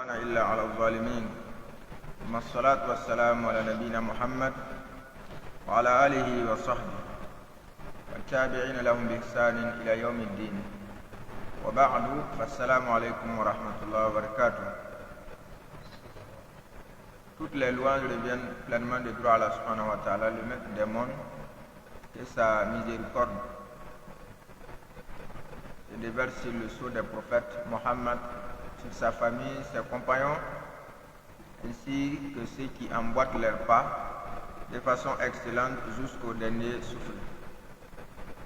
إلا على الظالمين ثم الصلاة والسلام على نبينا محمد وعلى آله وصحبه والتابعين لهم بإحسان إلى يوم الدين وبعد فالسلام عليكم ورحمة الله وبركاته. Toutes les louanges reviennent pleinement de droit à Allah subhanahu wa ta'ala, le maître des mondes, et sa miséricorde se déverse sur le sceau des prophètes Mohammed, sur sa famille, ses compagnons, ainsi que ceux qui emboîtent leurs pas de façon excellente jusqu'au dernier souffle.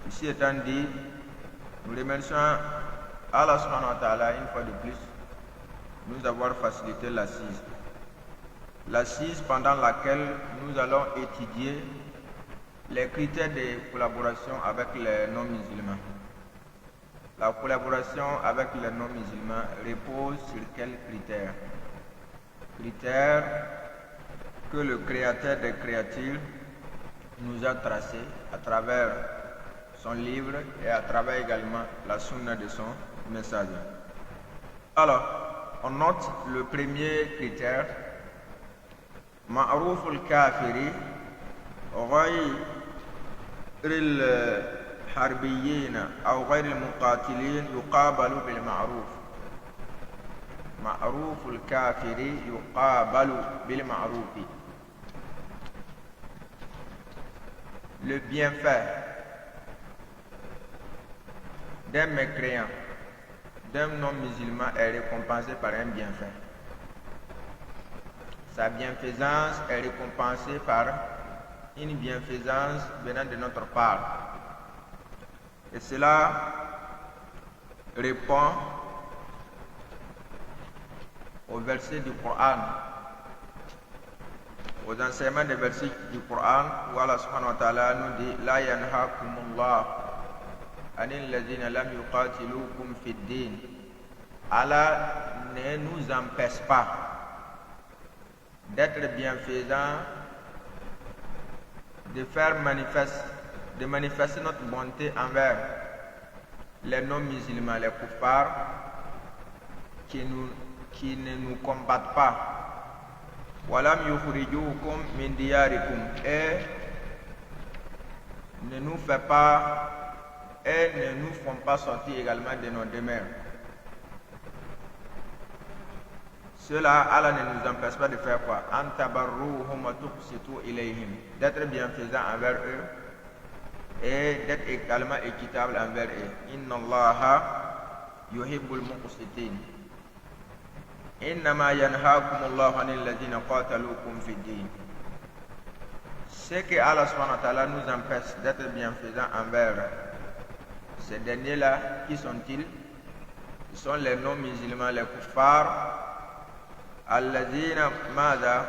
Ici étant dit, nous remercions Allah subhanahu wa ta'ala une fois de plus de nous avoir facilité l'assise. L'assise pendant laquelle nous allons étudier les critères de collaboration avec les non-musulmans. La collaboration avec les non-musulmans repose sur quels critères? Critères que le créateur des créatures nous a tracés à travers son livre et à travers également la sunna de son message. Alors, on note le premier critère, ma'ruf al-kafiri ghayr الحربيين أو غير المقاتلين يقابل بالمعروف. معروف الكافر يقابل بالمعروف. Le bienfait d'un mécréant, d'un non-musulman est récompensé par un bienfait. Sa bienfaisance est récompensée par une bienfaisance venant de notre part. Et cela répond aux versets du Coran, aux enseignements des versets du Coran où Allah subhanahu wa ta'ala nous dit La yanhakumullah anil ladhina lam yuqatilukum fid din. Allah ne nous empêche pas d'être bienfaisants, de manifester notre bonté envers les non-musulmans, les kuffars, qui ne nous combattent pas. Walam yukhrijukum min diyarikum, et ne nous fait pas et ne nous font pas sortir également de nos demeures. Cela, Allah ne nous empêche pas de faire quoi? An tabarruhum wa tuqsitu ilayhim, d'être bienfaisant envers eux et d'être également équitable envers eux. Inna Allaha yuhibbul muqsitin. Innama yanhaakumullahu anil ladhina qatalukum fid din. Ce que Allah subhanahu wa ta'ala nous empêche d'être bienfaisants envers ces derniers-là, qui sont-ils? Ils sont les non-musulmans, les kuffars. Alladhina madha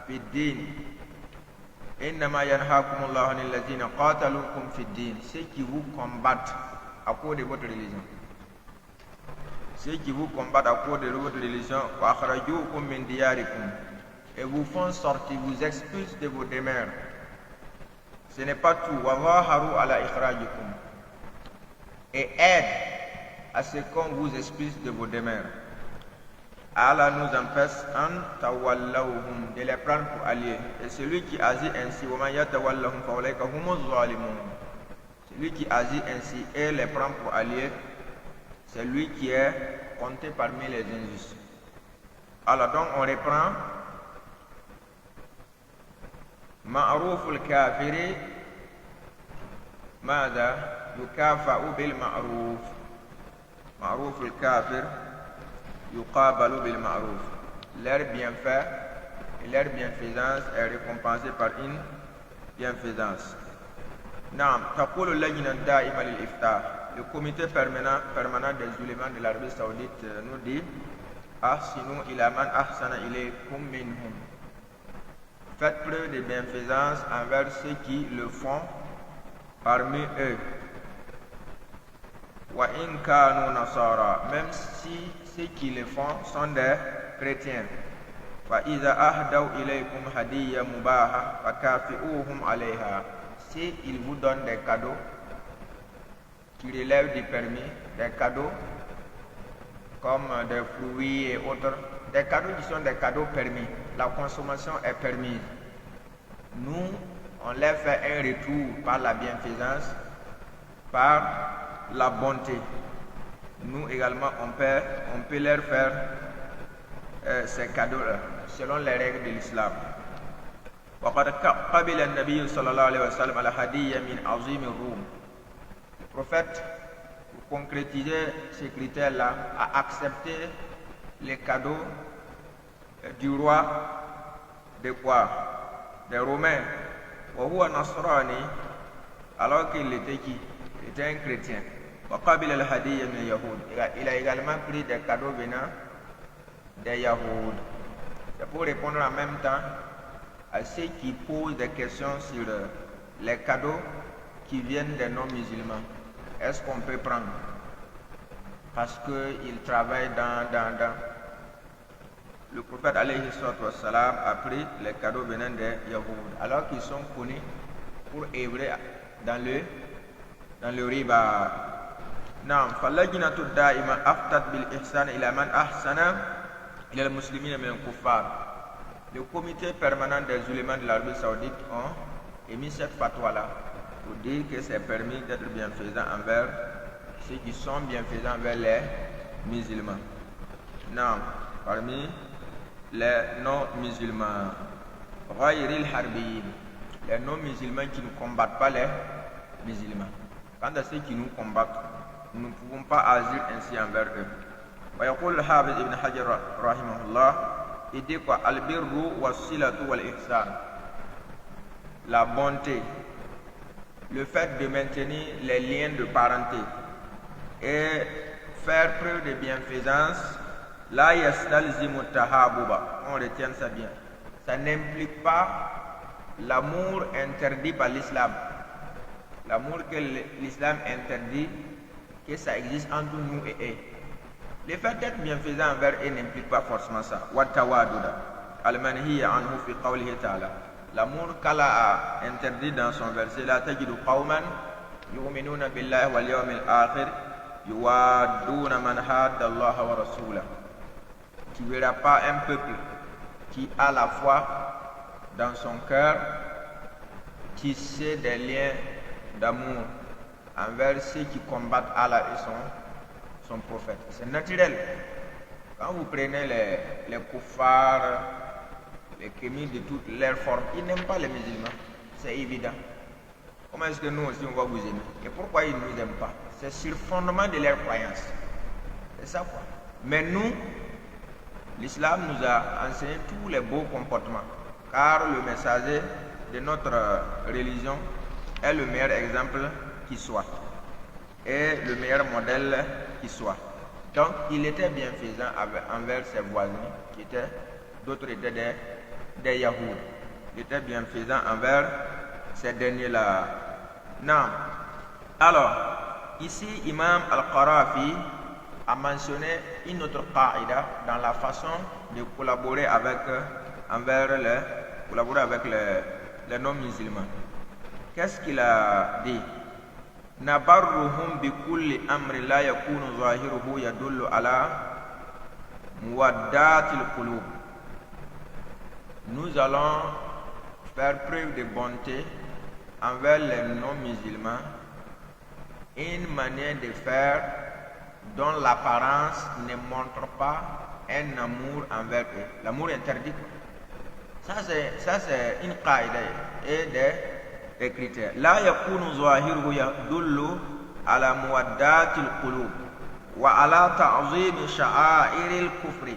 fid din. Innama yanhaakumullahu anil ladhina qatalukum fid din. Ceux qui vous combattent à cause de votre religion. Ceux qui vous combattent à cause de votre religion, wa akhrajukum min diyarikum, et vous font sortir, vous expulsent de vos demeures. Ce n'est pas tout. Wa zaharu ala ikhrajikum, et aide à ce qu'on vous expulse de vos demeures. Allah nous empêche en tawallahum, de les prendre pour alliés. Et celui qui agit ainsi, wa man yatawallahum fa ulaika humuz zalimun, celui qui agit ainsi et les prend pour alliés, c'est lui qui est compté parmi les injustes. Alors donc on reprend ma'ruful kafiri mada yukafa'u bil ma'ruf. Ma'ruful kafir yuqabalu bil ma'ruf. Leur bienfait et leur bienfaisance est récompensée par une bienfaisance. Naam, taqulu lajna da'ima lil iftah. Le comité permanent des ulémas de l'Arabie Saoudite nous dit ahsinu ila man ahsana ilaykum minhum. Faites preuve de bienfaisance envers ceux qui le font parmi eux. Wa in kanu nasara, même si ceux qui le font sont des chrétiens. Fa iza ahdaw ilaykum hadiyya mubaha fakafi'uhum alayha. Si ils vous donnent des cadeaux qui relèvent du permis, des cadeaux comme des fruits et autres, des cadeaux qui sont des cadeaux permis. La consommation est permise. Nous, on leur fait un retour par la bienfaisance, par la bonté. Nous également, on peut leur faire ces cadeaux-là, selon les règles de l'islam. وقد قبل النبي صلى الله عليه وسلم الهدية من عظيم الروم. Le prophète, pour concrétiser ces critères-là, a accepté les cadeaux du roi de quoi? Des Romains. وهو نصراني, alors qu'il était qui? Il était un chrétien. وقبل الهدية من اليهود. Il a également pris des cadeaux venant des Yahoud. C'est pour répondre en même temps à ceux qui posent des questions sur les cadeaux qui viennent des non-musulmans. Est-ce qu'on peut prendre? Parce qu'ils travaillent dans... Le prophète alayhi wassalam a pris les cadeaux venant des Yahoud, alors qu'ils sont connus pour œuvrer dans le riba. Non, فاللجنة الدائمة أفتت بالإحسان إلى من أحسن إلى المسلمين من الكفار. Le comité permanent des ulémas de l'Arabie Saoudite ont émis cette fatwa-là pour dire que c'est permis d'être bienfaisant envers ceux qui sont bienfaisants envers les musulmans. Non, parmi les non-musulmans, les non-musulmans qui ne combattent pas les musulmans. Quant à ceux qui nous combattent, nous ne pouvons pas agir ainsi envers eux. ويقول الحافظ ابن حجر رحمه الله, il dit quoi? Al-birru was-silatu wal-ihsan. La bonté, le fait de maintenir les liens de parenté et faire preuve de bienfaisance. La yastalzimu tahabuba, on retient ça bien. Ça n'implique pas l'amour interdit par l'islam. L'amour que l'islam interdit, que ça existe entre nous et eux. Le fait d'être bienfaisant envers eux n'implique pas forcément ça. Watawaduda, al-manhiya anhu fi qawlihi ta'ala. L'amour qu'Allah a interdit dans son verset, la tajidu qawman yu'minuna billahi wal yawmil akhir yuwadduna man hadda Allah wa rasulahu. Tu ne verras pas un peuple qui a la foi dans son cœur tisser des liens d'amour envers ceux qui combattent Allah et son prophète. C'est naturel. Quand vous prenez les koufars, les kémis de toutes leurs formes, ils n'aiment pas les musulmans. C'est évident. Comment est-ce que nous aussi on va vous aimer? Et pourquoi ils ne nous aiment pas? C'est sur le fondement de leur croyance. C'est ça quoi. Mais nous, l'islam nous a enseigné tous les beaux comportements. Car le messager de notre religion est le meilleur exemple qui soit. Et le meilleur modèle qui soit. Donc, il était bienfaisant envers ses voisins, qui étaient, d'autres étaient des Yahoud. Il était bienfaisant envers ces derniers-là. Non. Alors, ici, Imam Al-Qarafi a mentionné une autre qaïda dans la façon de collaborer avec les non-musulmans. Qu'est-ce qu'il a dit? Nabarruhum bi kulli amri la yakunu zahiruhu yadullu ala muwaddatil qulub. Nous allons faire preuve de bonté envers les non-musulmans, une manière de faire dont l'apparence ne montre pas un amour envers eux. L'amour interdit. Ça c'est une qaïda et des critères. La yakunu zahiruhu yadullu ala muwaddatil qulub wa ala ta'zim sha'airil kufri.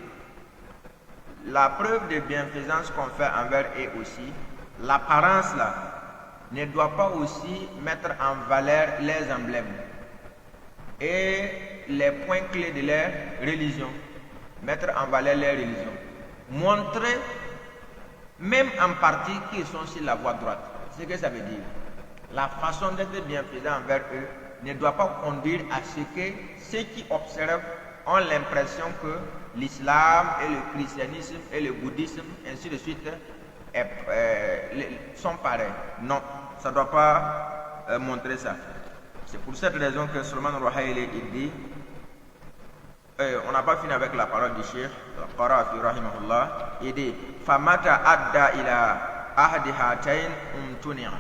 La preuve de bienfaisance qu'on fait envers eux aussi, l'apparence là, ne doit pas aussi mettre en valeur les emblèmes et les points clés de leur religion. Mettre en valeur leur religion. Montrer, même en partie, qu'ils sont sur la voie droite. C'est ce que ça veut dire. La façon d'être bienfaisant envers eux ne doit pas conduire à ce que ceux qui observent ont l'impression que l'islam et le christianisme et le bouddhisme, ainsi de suite, sont pareils. Non, ça ne doit pas montrer ça. C'est pour cette raison que Salman Ruhaili il dit on n'a pas fini avec la parole du Cheikh Qarafi rahimahullah. Il dit famata adda ila ahdi hatain umtunia.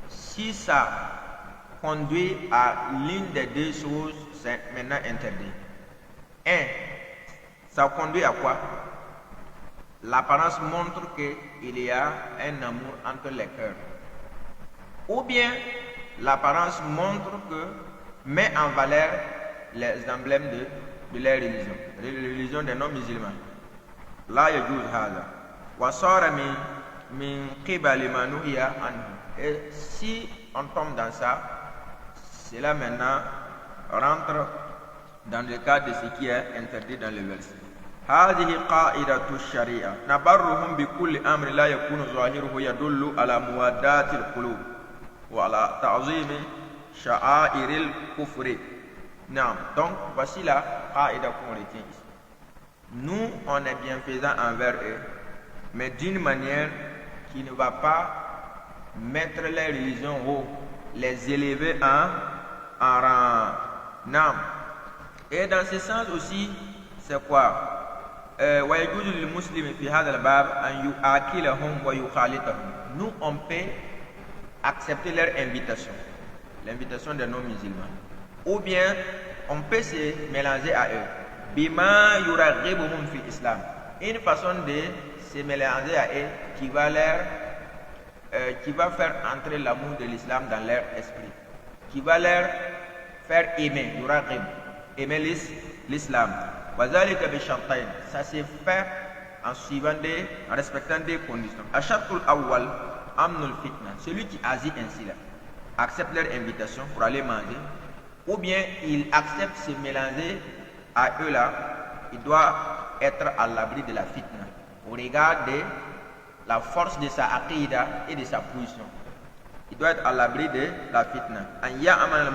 Si ça conduit à l'une des deux choses, c'est maintenant interdit. Un, ça conduit à quoi? L'apparence montre qu'il y a un amour entre les cœurs. Ou bien l'apparence montre que met en valeur les emblèmes de leur religion, la religion des non-musulmans. Là, il y a juste hada. Wa sara min qibali ma nuhiya anhu. Et si on tombe dans ça, cela maintenant rentre dans le cadre de ce qui est interdit dans le verset. هذه قاعدة الشريعة نبرهم بكل أمر لا يكون ظاهره يدل على موادات القلوب وعلى تعظيم شعائر الكفر. Non. Donc voici la qaïda qu'on retient ici. Nous, on est bienfaisants envers eux, mais d'une manière qui ne va pas mettre les religions haut, les élever en rang. Non. Et dans ce sens aussi, c'est quoi? ويجوز للمسلم في هذا الباب أن يؤكلهم ويخالطهم. Nous, on peut accepter leur invitation, l'invitation des non-musulmans, ou bien on peut se mélanger à eux. Bima yuraghibuhum fi islam. Une façon de se mélanger à eux qui va faire entrer l'amour de l'islam dans leur esprit, qui va leur faire aimer, yuraghib, aimer l'islam. Ça se fait en respectant des conditions. Ashatul awwal amnul fitna. Celui qui agit ainsi là accepte leur invitation pour aller manger, ou bien il accepte se mélanger à eux là, il doit être à l'abri de la fitna au regard de la force de sa aqida et de sa position. Il doit être à l'abri de la fitna. An ya'mal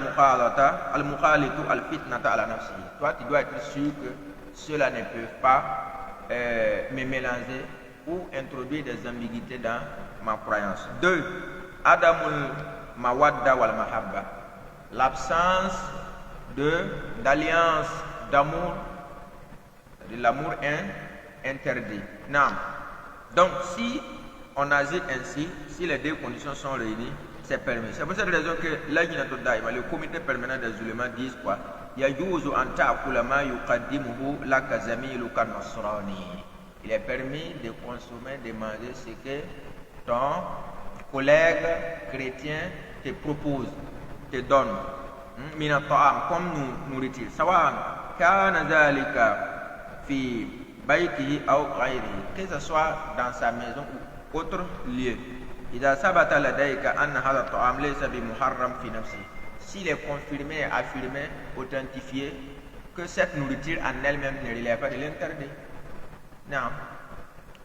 al-mukhalitu al-fitnata ala nafsihi. Toi, tu dois être sûr que ceux-là ne peuvent pas me mélanger ou introduire des ambiguïtés dans ma croyance. 2. Adamul mawadda wal mahabba. L'absence d'alliance, d'amour, de l'amour interdit. Non. Donc, si on agit ainsi, si les deux conditions sont réunies, c'est permis. C'est pour cette raison que le comité permanent des ulémas disent quoi? Il est permis de consommer, de manger ce que ton collègue chrétien te propose, te donne. Comme nourriture. Que ce soit dans sa maison ou autre lieu. S'il est confirmé, affirmé, authentifié que cette nourriture en elle-même ne relève pas de l'interdit. Non.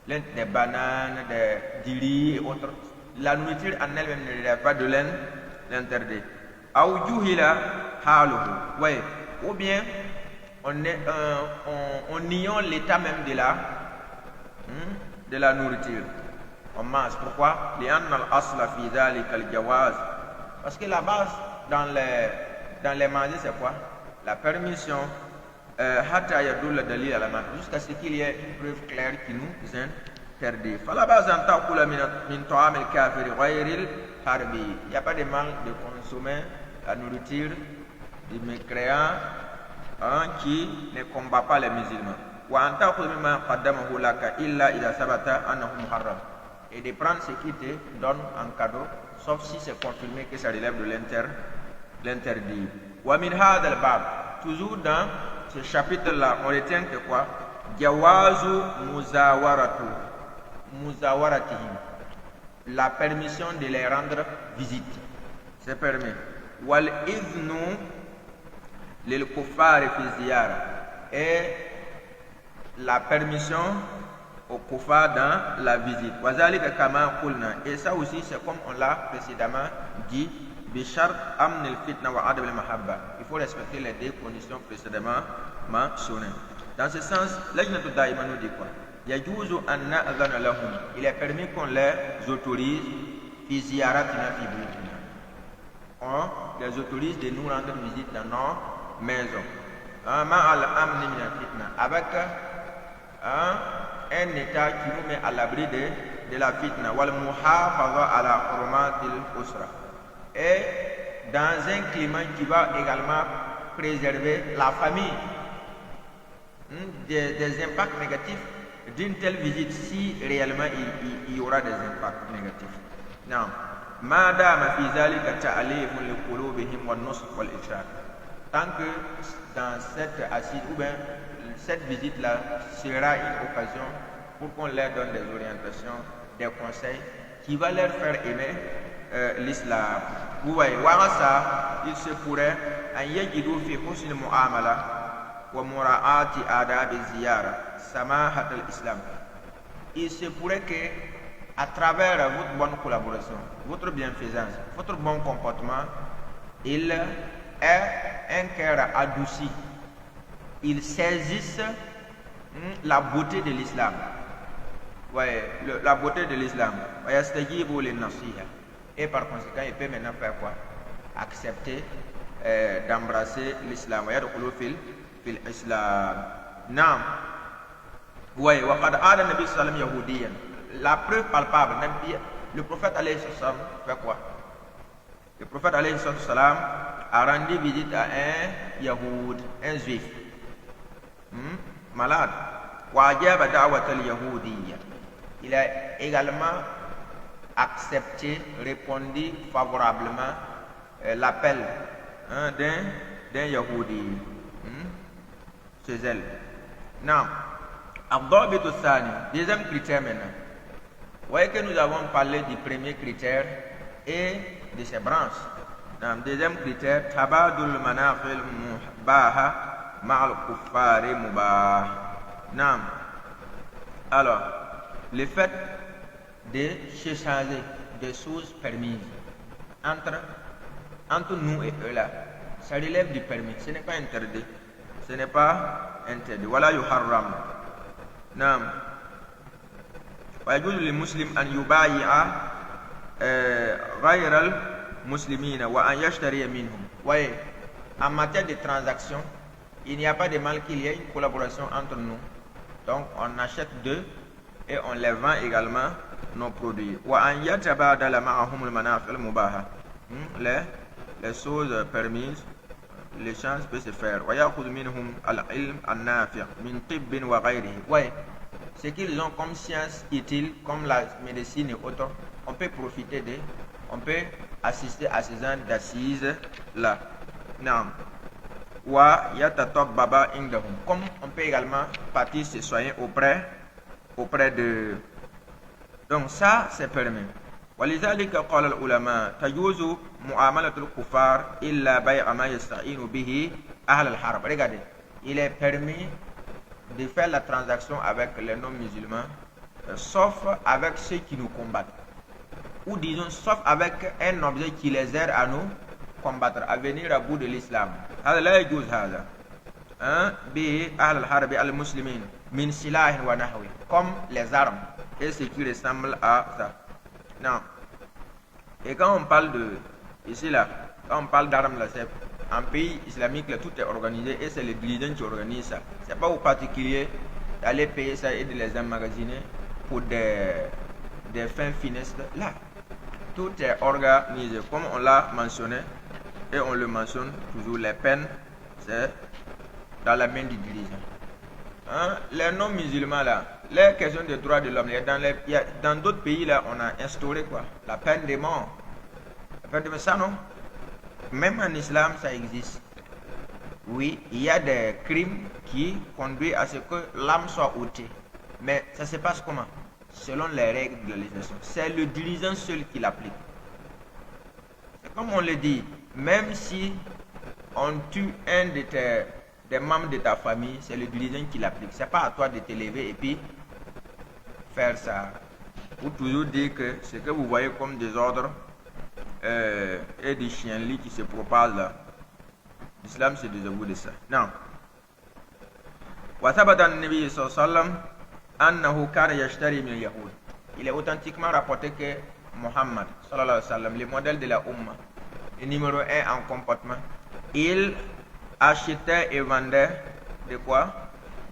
Des bananes, du riz et autres. La nourriture en elle-même ne relève pas de l'interdit. Ouais. Ou bien on ignore l'état même de la nourriture. On mange. Pourquoi? Parce que la base dans les manger, c'est quoi? La permission. Jusqu'à ce qu'il y ait une preuve claire qui nous interdit. Il n'y a pas de mal de consommer la nourriture des mécréants qui ne combat pas les musulmans. Et de prendre ce qui te donne en cadeau, sauf si c'est confirmé que ça relève de l'interdit. Toujours dans ce chapitre-là, on retient que quoi? Jawazu muzawaratihim. La permission de les rendre visite. C'est permis. Wal iznu lil kuffar fi ziyara. Et la permission au kuffar dans la visite. Wazalika kama qulna. Et ça aussi, c'est comme on l'a précédemment dit. Bishart amnil fitna wa adab al-mahabba. Il faut respecter les deux conditions précédemment mentionnées. Dans ce sens, l'ajnatu daïma nous dit quoi? Yajuzu an na'zana lahum. Il est permis qu'on les autorise fi ziyaratina fi buyutina. On les autorise de nous rendre visite dans nos maisons. avec un état qui nous met à l'abri de la fitna, et dans un climat qui va également préserver la famille des impacts négatifs d'une telle visite, si réellement il y aura des impacts négatifs. Non. Tant que dans cette assise ou bien cette visite-là sera une occasion pour qu'on leur donne des orientations, des conseils qui va leur faire aimer l'islam. Vous voyez, ça, il se pourrait il se pourrait que à travers votre bonne collaboration, votre bienfaisance, votre bon comportement, il est un cœur adouci. Ils saisissent la beauté de l'islam. Ouais, la beauté de l'islam. Et par conséquent, il peut maintenant faire quoi? Accepter d'embrasser l'islam. Ouais, la preuve palpable, le prophète alayhi salam fait quoi? Le prophète alayhi salam a rendu visite à un Yahoud, un juif malade. Il a également accepté, répondu favorablement l'appel d'un Yahoudi chez elle. Non. Deuxième critère maintenant. Vous voyez que nous avons parlé du premier critère et de ses branches. Deuxième critère, tabadul manafil mubaha ma'al kuffari mubah. Alors, le fait de s'échanger des choses permises entre nous et eux là, ça relève du permis. Ce n'est pas interdit. Ce n'est pas interdit. Voilà yuharram. Naam. ويجوز للمسلم أن يبايع غير المسلمين وأن يشتري منهم. Oui, en matière de transaction, il n'y a pas de mal qu'il y ait une collaboration entre nous. Donc on achète d'eux et on les vend également nos produits. وأن يتبادل معهم المنافع المباحة. Les choses permises, l'échange peut se faire. ويأخذ منهم العلم النافع من طب وغيره. Oui. Ce qu'ils ont comme science utile, comme la médecine et autres, on peut profiter d'eux, on peut assister à ces gens d'assises là. Comme on peut également partir se soigner auprès de. Donc ça, c'est permis. ولذلك قال العلماء تجوز معاملة الكفار إلا بيع ما يستعين به أهل الحرب. Regardez, il est permis de faire la transaction avec les non-musulmans, sauf avec ceux qui nous combattent. Ou disons, sauf avec un objet qui les aide à nous combattre, à venir à bout de l'islam. Comme les armes et ce qui ressemble à ça. Non. Et quand on parle de, ici là, quand on parle d'armes là, c'est en pays islamique, là, tout est organisé et c'est les dirigeants qui organisent ça. Ce n'est pas aux particuliers d'aller payer ça et de les emmagasiner pour des fins finesques. Là, tout est organisé. Comme on l'a mentionné et on le mentionne toujours, les peines, c'est dans la main du dirigeant. Les non-musulmans là, les questions de droits de l'homme, dans d'autres pays là, on a instauré quoi? La peine de mort. La peine de mort, ça non? Même en islam, ça existe. Oui, il y a des crimes qui conduisent à ce que l'âme soit ôtée. Mais ça se passe comment? Selon les règles de la législation. C'est le dirigeant seul qui l'applique. C'est comme on le dit, même si on tue un des membres de ta famille, c'est le dirigeant qui l'applique. C'est pas à toi de te lever et puis faire ça. Ou toujours dire que ce que vous voyez comme des ordres et des chiens-lits qui se propagent là. L'islam se désavoue de ça. Non. Il est authentiquement rapporté que Muhammad, sallallahu alayhi wa sallam, le modèle de la Ummah, le numéro 1 en comportement, il achetaient et vendaient de quoi?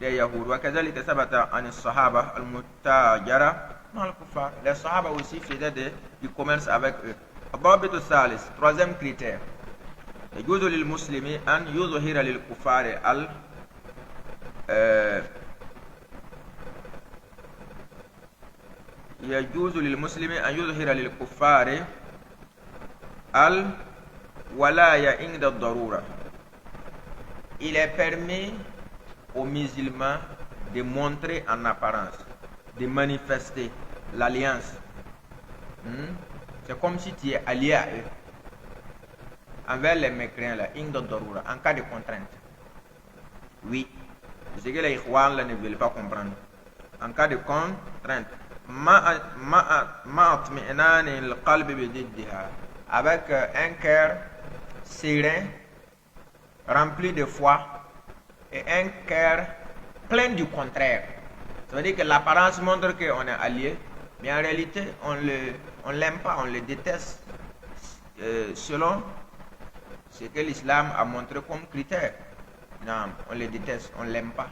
Des Yahoud. وكذلك ثبت عن الصحابة المتاجرة مع الكفار. Les Sahaba aussi faisaient du commerce avec eux. الضابط الثالث, troisième critère, يجوز للمسلم أن يظهر للكفار يجوز للمسلم أن يظهر للكفار الولاية عند الضرورة. Il est permis aux musulmans de montrer en apparence, de manifester l'alliance. C'est comme si tu es allié à eux envers les mécréants là, en cas de contrainte. Oui, c'est ce que les Ikhwan ne veulent pas comprendre. En cas de contrainte, avec un cœur serein, rempli de foi, et un cœur plein du contraire. Ça veut dire que l'apparence montre qu'on est allié, mais en réalité, on l'aime pas, on le déteste, selon ce que l'islam a montré comme critère. Non, on le déteste, on l'aime pas.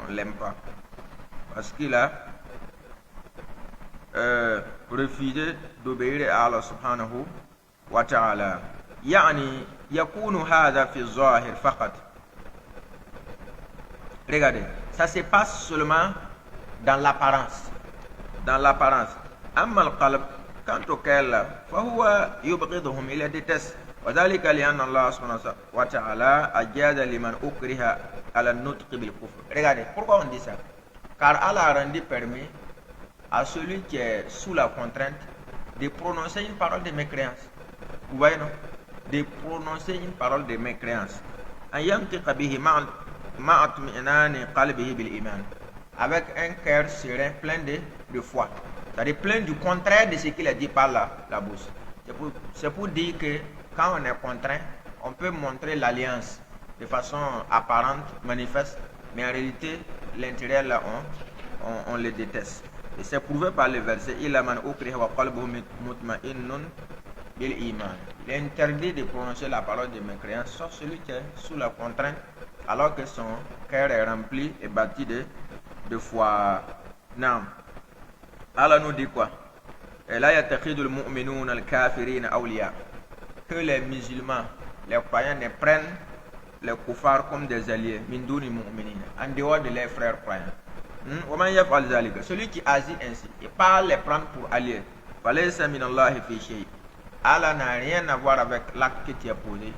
On l'aime pas. Parce qu'il a refusé d'obéir à Allah subhanahu wa ta'ala. يعني يكون هذا في الظاهر فقط. Regardez, ça se passe seulement dans l'apparence. Dans l'apparence. أما القلب, quant au cœur, فهو يبغضهم, il les déteste. وذلك لأن الله سبحانه وتعالى أجاز لمن أكره على النطق بالكفر. Regardez, pourquoi on dit ça? Car Allah a rendu permis à celui qui est sous la contrainte de prononcer une parole de mécréance. Vous voyez, non? De prononcer une parole de mécréance. أن ينطق به مع اطمئنان قلبه بالإيمان. Avec un cœur serein, plein de foi. C'est-à-dire plein du contraire de ce qu'il a dit par la bouche. C'est pour dire que quand on est contraint, on peut montrer l'alliance de façon apparente, manifeste, mais en réalité, l'intérieur là, on le déteste. Et c'est prouvé par le verset إِلَّا مَنْ أُكْرِهَ وَقَلْبُهُ مُطْمَئِنٌّ بِالْإِيمَانِ. Il est interdit de prononcer la parole de mécréance, sauf celui qui est sous la contrainte, alors que son cœur est rempli et bâti de foi. Non. Allah nous dit quoi? لَا يَتَّخِذُ الْمُؤْمِنُونَ الْكَافِرِينَ أَوْلِيَاءَ. Que les musulmans, les croyants ne prennent les kuffars comme des alliés, min duni mu'minin, en dehors de leurs frères croyants. Celui qui agit ainsi, et pas les prendre pour alliés, Allah n'a rien à voir avec l'acte que tu as posé.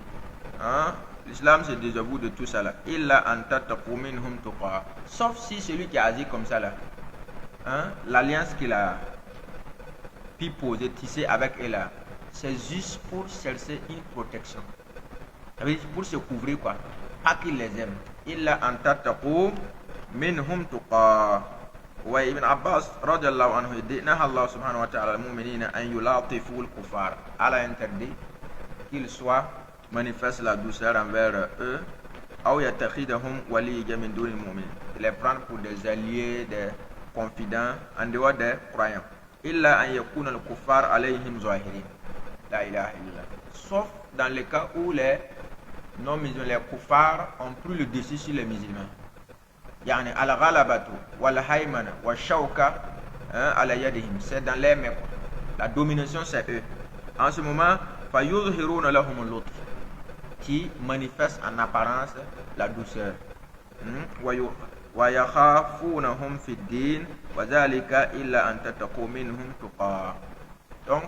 L'islam se désavoue de tout ça là. Sauf si celui qui agit comme ça là, l'alliance qu'il a pu poser, tisser avec elle là, c'est juste pour chercher une protection. Pour se couvrir quoi. Pas qu'il les aime. Illa an tattaqu minhum tuqa. Wa Ibn Abbas radiyallahu anhu dit naha Allah subhanahu wa ta'ala al-mu'minina an yulatifu al-kuffar. Allah interdit qu'ils soient manifestent la douceur envers eux. Aw yattakhidahum waliyyan min duni al-mu'minin. Les prendre pour des alliés, des confidents en dehors des croyants. Illa an yakuna al-kuffar alayhim zahirin. La ilaha illallah. Sauf dans le cas où les non-musulmans, les kuffars, ont pris le dessus sur les musulmans. Yani al-ghalabatu wal-haymana wal-shawka ala yadihim. C'est dans les mains. La domination, c'est eux. En ce moment, fayuzhiruna lahum al-lutf, qui manifeste en apparence la douceur. Wa yakhafunahum fi ad-din wa dhalika illa an tattaqu minhum tuqa. Donc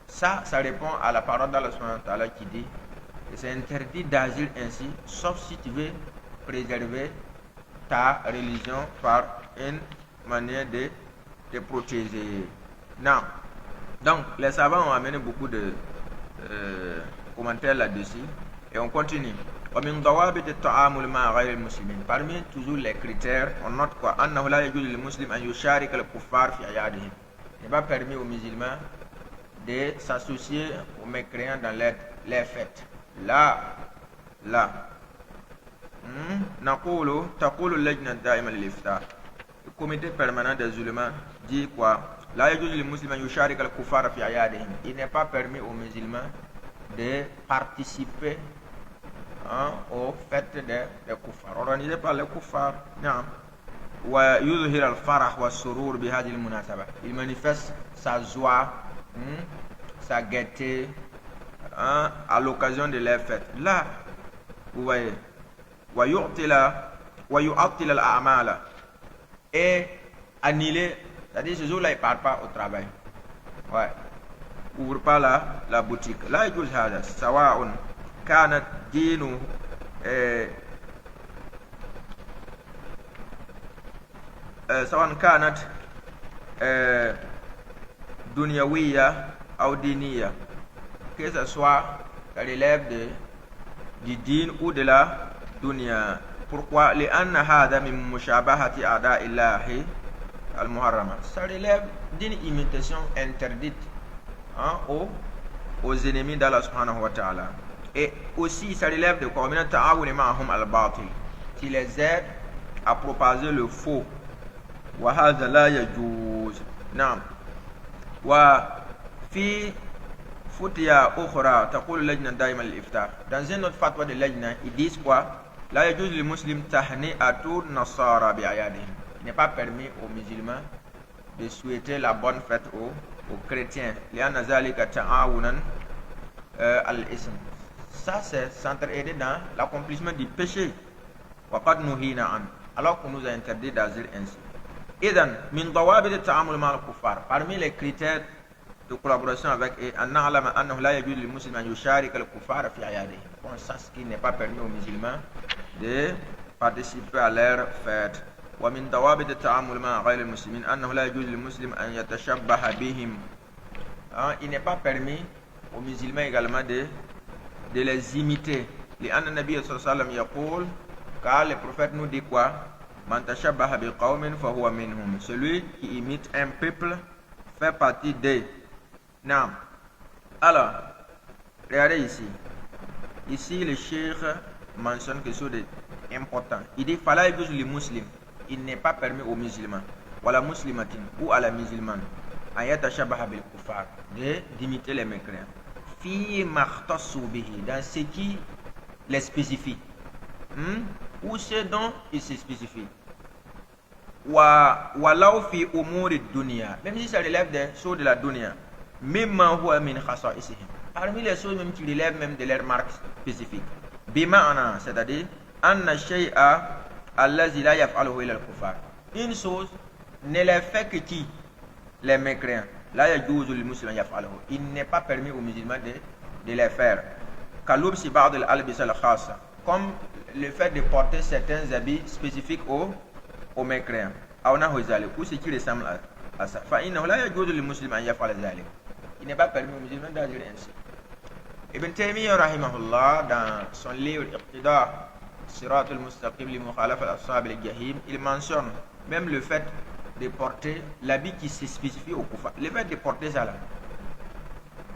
ça répond à la parole d'Allah subhanahu wa ta'ala qui dit que c'est interdit d'agir ainsi, sauf si tu veux préserver ta religion par une manière de te protéger. Non. Donc, les savants ont amené beaucoup de commentaires là-dessus et on continue. Parmi toujours les critères, on note quoi? Il n'est pas permis aux musulmans de s'associer aux mécréants dans les fêtes. Là. Le comité permanent des musulmans dit quoi? Il n'est pas permis aux musulmans de participer aux fêtes des kuffars, organisées par les kuffars. ويظهر الفرح والسرور بهذه المناسبة. Il manifeste sa joie, sa gaieté à l'occasion de leurs fêtes. Là, vous voyez, ويعطل الأعمال, et annuler, c'est-à-dire ce jour-là, il ne part pas au travail. Ouais. Ouvre pas la boutique. لا يجوز هذا سواء كانت دينه سواء كانت دنيوية أو دينية, que ce soit la relève du din ou de la dunya. Pourquoi? لأن هذا من مشابهة أعداء الله المحرمة. Ça relève d'une imitation interdite aux ennemis d'Allah subhanahu wa ta'ala. Et aussi ça relève de quoi? Qui les aide à propager le faux. وهذا لا يجوز. نعم. وفي فتيا أخرى تقول لجنة دائما للإفتاء. Dans une autre fatwa de lajna, ils disent quoi? لا يجوز للمسلم تهنئة النصارى بأعيادهم. Il n'est pas permis aux musulmans de souhaiter la bonne fête aux chrétiens. لأن ذلك تعاونا على الإثم. Ça c'est s'entraider dans l'accomplissement du péché. وقد نهينا عنه. Alors qu'on nous a interdit d'agir ainsi. إذن من ضوابط التعامل مع الكفار, parmi les critères de collaboration avec eux, أن نعلم أنه لا يجوز للمسلم أن يشارك الكفار في أعيادهم. On sait qu'il n'est pas permis aux musulmans de participer à leur fête. ومن ضوابط التعامل مع غير المسلمين أنه لا يجوز للمسلم أن يتشبه بهم. Il n'est pas permis aux musulmans également de les imiter. لأن النبي صلى الله عليه وسلم يقول, car le prophète nous dit quoi? Man tashabbaha bi qawmin fa huwa minhum. Celui qui imite un peuple fait partie d'eux. Non. Alors, regardez ici. Ici, le cheikh mentionne quelque chose d'important. Il dit fala yajuz li muslim. Il n'est pas permis aux musulmans, ou à la muslimatin, ou à la musulmane, an yatashabbaha bil kuffar, d'imiter les mécréants. Fi makhtassu bihi, dans ce qui les spécifie. Ou ce dont il se spécifie. Walau fi umuri dunya, même si ça relève des choses de la dunya, mimma huwa min khasa'isihim, parmi les choses même qui relèvent même de leurs marques spécifiques. Bima'ana, c'est-à-dire anna shay'a allazi la yaf'aluhu illa al-kuffar. Une chose ne les fait que qui? Les mécréants. La yajuzu lil muslimin yaf'aluhu. Il n'est pas permis aux musulmans de les faire. Kalubsi ba'd al-albis al-khassa, comme le fait de porter certains habits spécifiques aux mécréants, ou ce qui ressemble à ça. Il n'est pas permis aux musulmans d'agir ainsi. Ibn Taymiyyah rahimahullah, dans son livre Iqtida Sirat al-Mustaqim li Mukhalafat Ashab al-Jahim, il mentionne même le fait de porter l'habit qui se spécifie au kuffar. Le fait de porter ça là,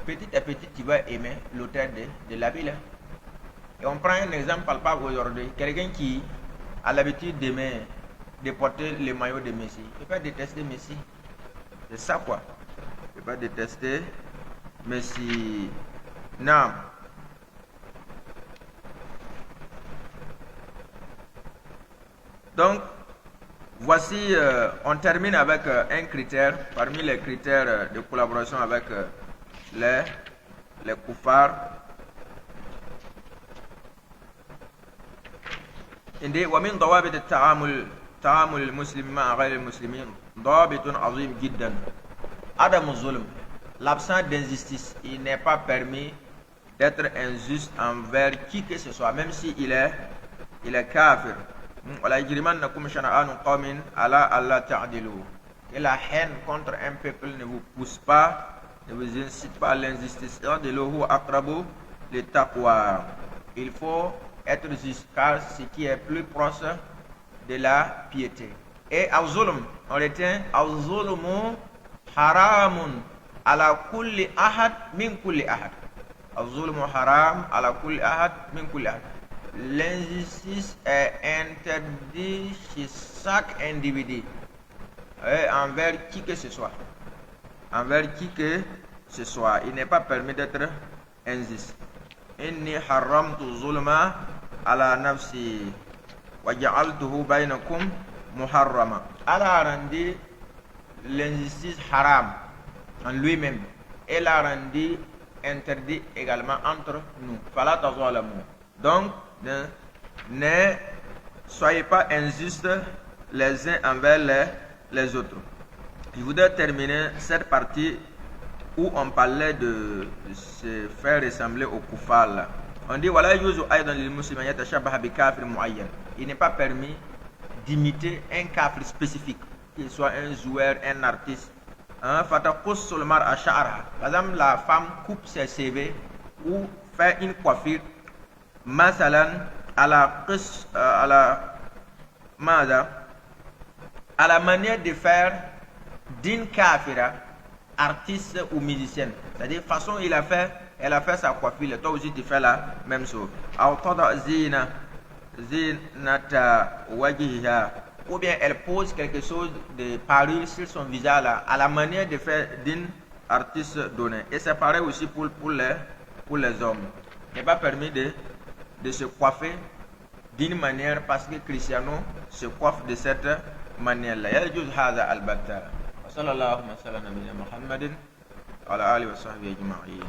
petit à petit tu vas aimer l'auteur de l'habit là. Et on prend un exemple palpable aujourd'hui. Quelqu'un qui a l'habitude de porter le maillot de Messi, il ne peut pas détester Messi. C'est ça quoi. Il ne peut pas détester Messi. Non. Donc, voici, on termine avec un critère, parmi les critères de collaboration avec les kuffars. ومن ضوابط تعامل المسلم مع غير المسلمين ضابط عظيم جدا عدم الظلم. L'absence d'injustice. Il n'est pas permis d'être injuste envers qui que ce soit, même si il est kafir. ولا يجرمنكم شنآن قوم على ألا تعدلوا. Que la haine contre un peuple ne vous pousse pas, ne vous incite pas à l'injustice. اعدلوا هو أقرب للتقوى. Il faut être juste, car ce qui est plus proche de la piété. Et al-zulm, on retient al-zulmu haramun ala kulli ahad min kulli ahad. Al-zulmu haram ala kulli ahad min kulli ahad. L'injustice est interdite chez chaque individu, envers qui que ce soit. Envers qui que ce soit, il n'est pas permis d'être injuste. inni haramtu zulma ala nafsi wa ja'altuhu bainakum muharrama. Allah a rendu l'injustice haram en lui-même et l'a rendu interdit également entre nous. Fala tazalamu. Donc, ne soyez pas injustes les uns envers les autres. Je voudrais terminer cette partie où on parlait de se faire ressembler au koufal. On dit voilà, il n'est pas permis d'imiter un kafir spécifique, qu'il soit un joueur, un artiste. Par exemple, la femme coupe ses cheveux ou fait une coiffure masalan à la manière de faire d'une kafira, artiste ou musicienne. C'est-à-dire, façon elle a fait sa coiffure, toi aussi tu fais la même chose. Ou bien elle pose quelque chose de parure sur son visage là, à la manière de faire d'une artiste donnée. Et c'est pareil aussi pour les hommes. Il n'est pas permis de se coiffer d'une manière parce que Cristiano se coiffe de cette manière-là. يجوز هذا البتة. وصلى الله وسلم على نبينا محمد وعلى آله وصحبه أجمعين.